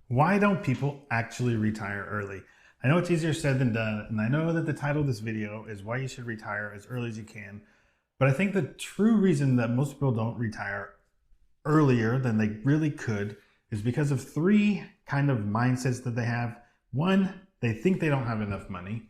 Why don't people actually retire early? I know it's easier said than done, and I know that the title of this video is why you should retire as early as you can. But I think the true reason that most people don't retire earlier than they really could is because of three kind of mindsets that they have. One, they think they don't have enough money.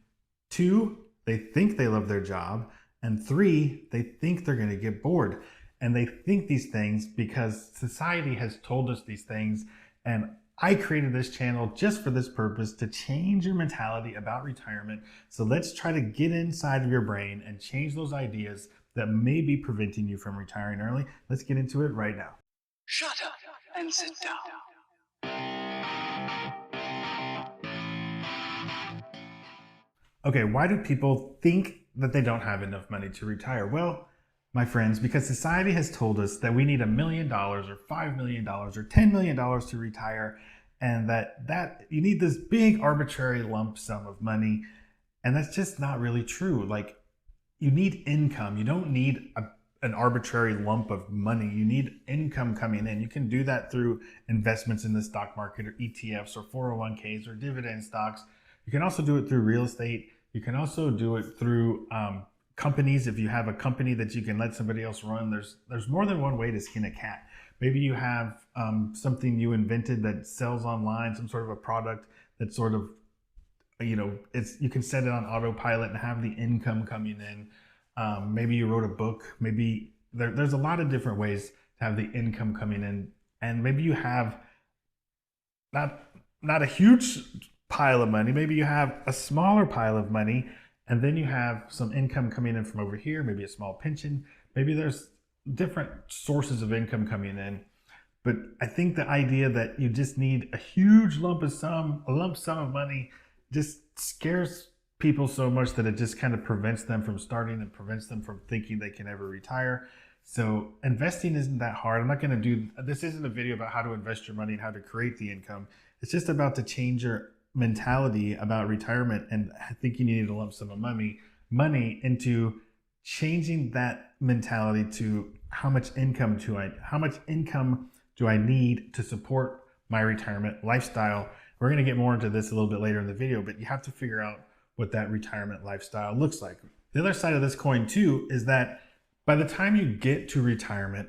Two, they think they love their job. And three, they think they're going to get bored. And they think these things because society has told us these things. And I created this channel just for this purpose, to change your mentality about retirement. So let's try to get inside of your brain and change those ideas that may be preventing you from retiring early. Let's get into it right now. Shut up and sit down. Okay, why do people think that they don't have enough money to retire? Well, my friends, because society has told us that we need $1 million or $5 million or $10 million to retire, and that you need this big arbitrary lump sum of money, and that's just not really true. Like, you need income. You don't need an arbitrary lump of money. You need income coming in. You can do that through investments in the stock market or ETFs or 401ks or dividend stocks. You can also do it through real estate. You can also do it through companies. If you have a company that you can let somebody else run, there's more than one way to skin a cat. Maybe you have something you invented that sells online, some sort of a product that sort of, you can set it on autopilot and have the income coming in. Maybe you wrote a book. Maybe there's a lot of different ways to have the income coming in, and maybe you have not not a huge pile of money. Maybe you have a smaller pile of money, and then you have some income coming in from over here. Maybe a small pension. Maybe there's different sources of income coming in. But I think the idea that you just need a huge a lump sum of money, just scares people so much that it just kind of prevents them from starting and prevents them from thinking they can ever retire. So investing isn't that hard. I'm not going to do this. Isn't a video about how to invest your money and how to create the income. It's just about to change your mentality about retirement and thinking you need a lump sum of money into changing that mentality to how much income do I need to support my retirement lifestyle. We're going to get more into this a little bit later in the video, but you have to figure out what that retirement lifestyle looks like. The other side of this coin too is that by the time you get to retirement,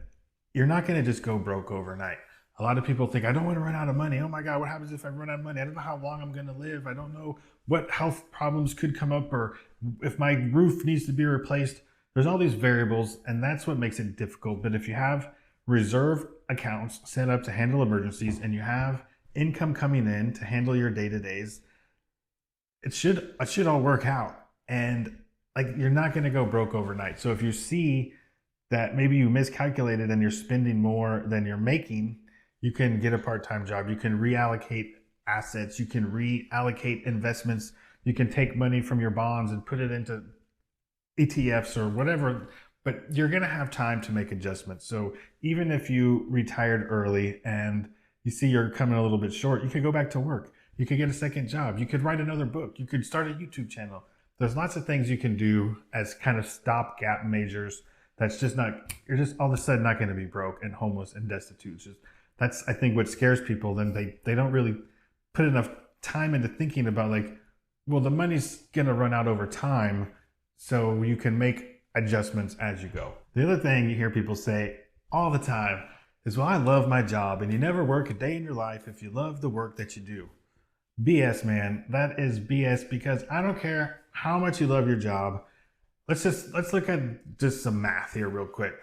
you're not going to just go broke overnight. A lot of people think, I don't want to run out of money. Oh my God, what happens if I run out of money? I don't know how long I'm going to live. I don't know what health problems could come up, or if my roof needs to be replaced. There's all these variables, and that's what makes it difficult. But if you have reserve accounts set up to handle emergencies, and you have income coming in to handle your day-to-days, it should all work out. And like, you're not going to go broke overnight. So if you see that maybe you miscalculated and you're spending more than you're making, you can get a part-time job. You can reallocate assets. You can reallocate investments. You can take money from your bonds and put it into ETFs or whatever, but you're going to have time to make adjustments. So even if you retired early and you see you're coming a little bit short, you could go back to work. You could get a second job. You could write another book. You could start a YouTube channel. There's lots of things you can do as kind of stopgap measures. That's just not, you're just all of a sudden not going to be broke and homeless and destitute. That's, I think, what scares people. Then they don't really put enough time into thinking about, like, well, the money's going to run out over time, so you can make adjustments as you go. The other thing you hear people say all the time is, well, I love my job, and you never work a day in your life if you love the work that you do. BS, man. That is BS, because I don't care how much you love your job. Let's look at just some math here real quick.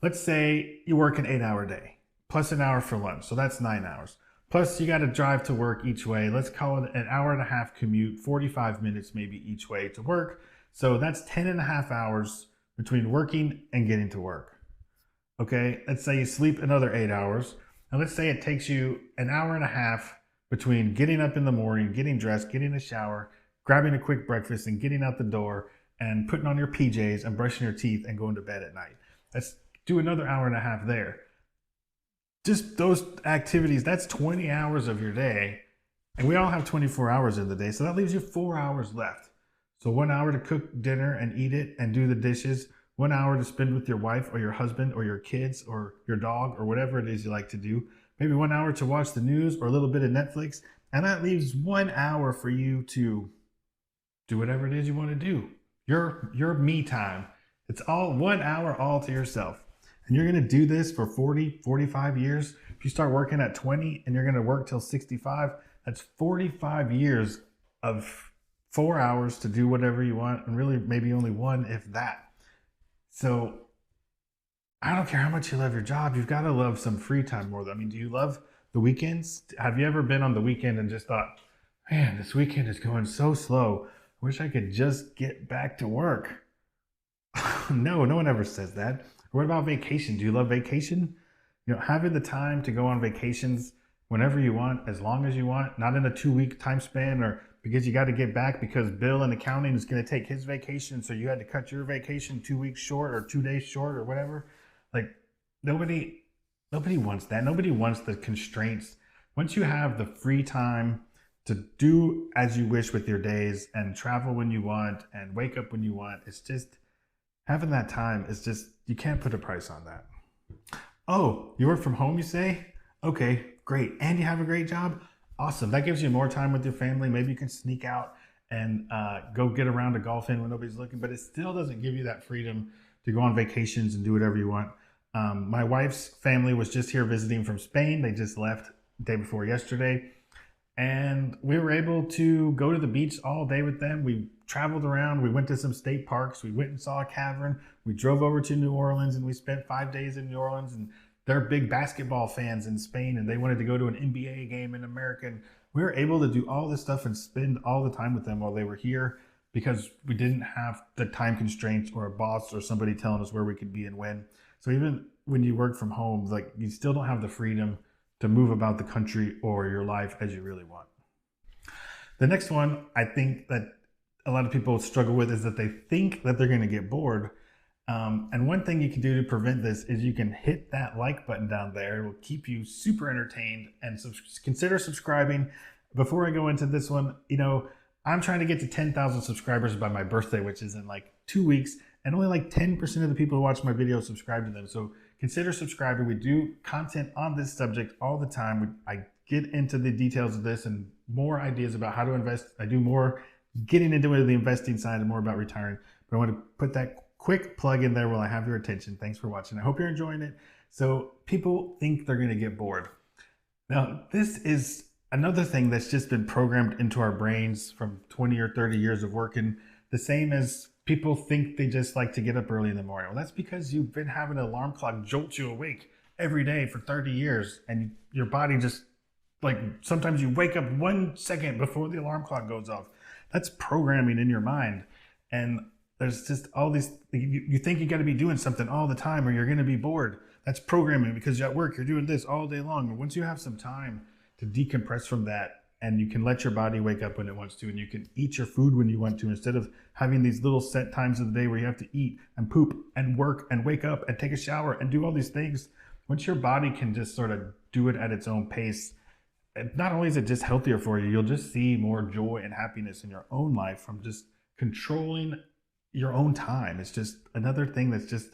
Let's say you work an 8-hour day plus an hour for lunch. So that's 9 hours. Plus you got to drive to work each way. Let's call it an hour and a half commute, 45 minutes maybe each way to work. So that's 10 and a half hours between working and getting to work. Okay. Let's say you sleep another 8 hours. And let's say it takes you an hour and a half between getting up in the morning, getting dressed, getting a shower, grabbing a quick breakfast, and getting out the door and putting on your PJs and brushing your teeth and going to bed at night. Let's do another hour and a half there. Just those activities, that's 20 hours of your day. And we all have 24 hours in the day. So that leaves you 4 hours left. So 1 hour to cook dinner and eat it and do the dishes. 1 hour to spend with your wife or your husband or your kids or your dog or whatever it is you like to do. maybe 1 hour to watch the news or a little bit of Netflix. And that leaves 1 hour for you to do whatever it is you want to do. Your me time. It's all 1 hour all to yourself. And you're going to do this for 40, 45 years. If you start working at 20 and you're going to work till 65, that's 45 years of 4 hours to do whatever you want, and really maybe only one, if that. So I don't care how much you love your job, you've got to love some free time more. I mean, do you love the weekends? Have you ever been on the weekend and just thought, man, this weekend is going so slow. I wish I could just get back to work. No, no one ever says that. What about vacation? Do you love vacation? You know, having the time to go on vacations whenever you want, as long as you want, not in a 2 week time span, or because you got to get back because Bill in accounting is going to take his vacation, so you had to cut your vacation 2 weeks short or 2 days short or whatever. Like nobody wants that. Nobody wants the constraints. Once you have the free time to do as you wish with your days and travel when you want and wake up when you want, it's just having that time is just, you can't put a price on that. Oh, you work from home, you say? Okay, great. And you have a great job? Awesome. That gives you more time with your family. Maybe you can sneak out and go get around to golf in when nobody's looking, but it still doesn't give you that freedom to go on vacations and do whatever you want. My wife's family was just here visiting from Spain. They just left the day before yesterday. And we were able to go to the beach all day with them. We traveled around. We went to some state parks. We went and saw a cavern. We drove over to New Orleans and we spent 5 days in New Orleans. And they're big basketball fans in Spain and they wanted to go to an NBA game in America. And we were able to do all this stuff and spend all the time with them while they were here because we didn't have the time constraints or a boss or somebody telling us where we could be and when. So even when you work from home, like you still don't have the freedom to move about the country or your life as you really want. The next one I think that a lot of people struggle with is that they think that they're going to get bored. And one thing you can do to prevent this is you can hit that like button down there. It will keep you super entertained, and consider subscribing. Before I go into this one, you know, I'm trying to get to 10,000 subscribers by my birthday, which is in like 2 weeks. And only like 10% of the people who watch my videos subscribe to them. So consider subscribing. We do content on this subject all the time. I get into the details of this and more ideas about how to invest. I do more getting into the investing side and more about retiring. But I want to put that quick plug in there while I have your attention. Thanks for watching. I hope you're enjoying it. So people think they're going to get bored. Now, this is another thing that's just been programmed into our brains from 20 or 30 years of working, the same as people think they just like to get up early in the morning. Well, that's because you've been having an alarm clock jolt you awake every day for 30 years and your body just, like, sometimes you wake up 1 second before the alarm clock goes off. That's programming in your mind. And there's just all these, you think you got to be doing something all the time or you're going to be bored. That's programming because at work you're doing this all day long. And once you have some time to decompress from that, and you can let your body wake up when it wants to, and you can eat your food when you want to, instead of having these little set times of the day where you have to eat and poop and work and wake up and take a shower and do all these things. Once your body can just sort of do it at its own pace, not only is it just healthier for you, you'll just see more joy and happiness in your own life from just controlling your own time. It's just another thing that's just,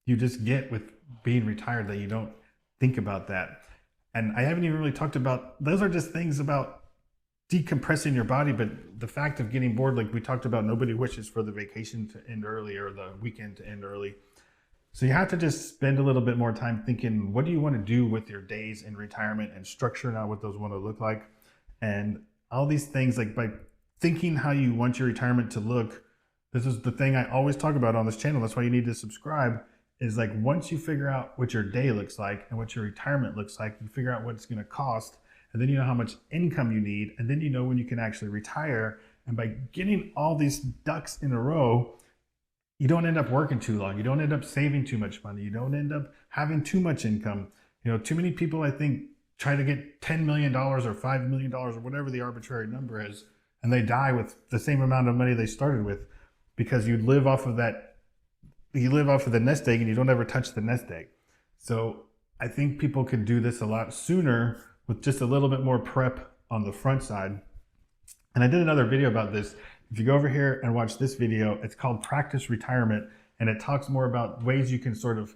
you just get with being retired, that you don't think about that. And I haven't even really talked about, those are just things about decompressing your body, but the fact of getting bored, like we talked about, nobody wishes for the vacation to end early or the weekend to end early. So you have to just spend a little bit more time thinking, what do you want to do with your days in retirement, and structuring out what those want to look like. And all these things, like by thinking how you want your retirement to look, this is the thing I always talk about on this channel. That's why you need to subscribe, is like once you figure out what your day looks like and what your retirement looks like, you figure out what it's going to cost. And then you know how much income you need, and then you know when you can actually retire. And by getting all these ducks in a row, you don't end up working too long. You don't end up saving too much money. You don't end up having too much income. You know, too many people, I think, try to get $10 million or $5 million or whatever the arbitrary number is, and they die with the same amount of money they started with, because you live off of that. You live off of the nest egg and you don't ever touch the nest egg. So I think people could do this a lot sooner with just a little bit more prep on the front side. And I did another video about this. If you go over here and watch this video, it's called Practice Retirement, and it talks more about ways you can sort of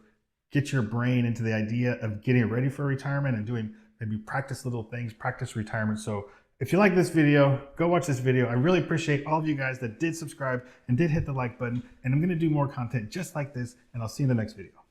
get your brain into the idea of getting ready for retirement and doing maybe practice little things, practice retirement. So if you like this video, go watch this video. I really appreciate all of you guys that did subscribe and did hit the like button. And I'm going to do more content just like this, and I'll see you in the next video.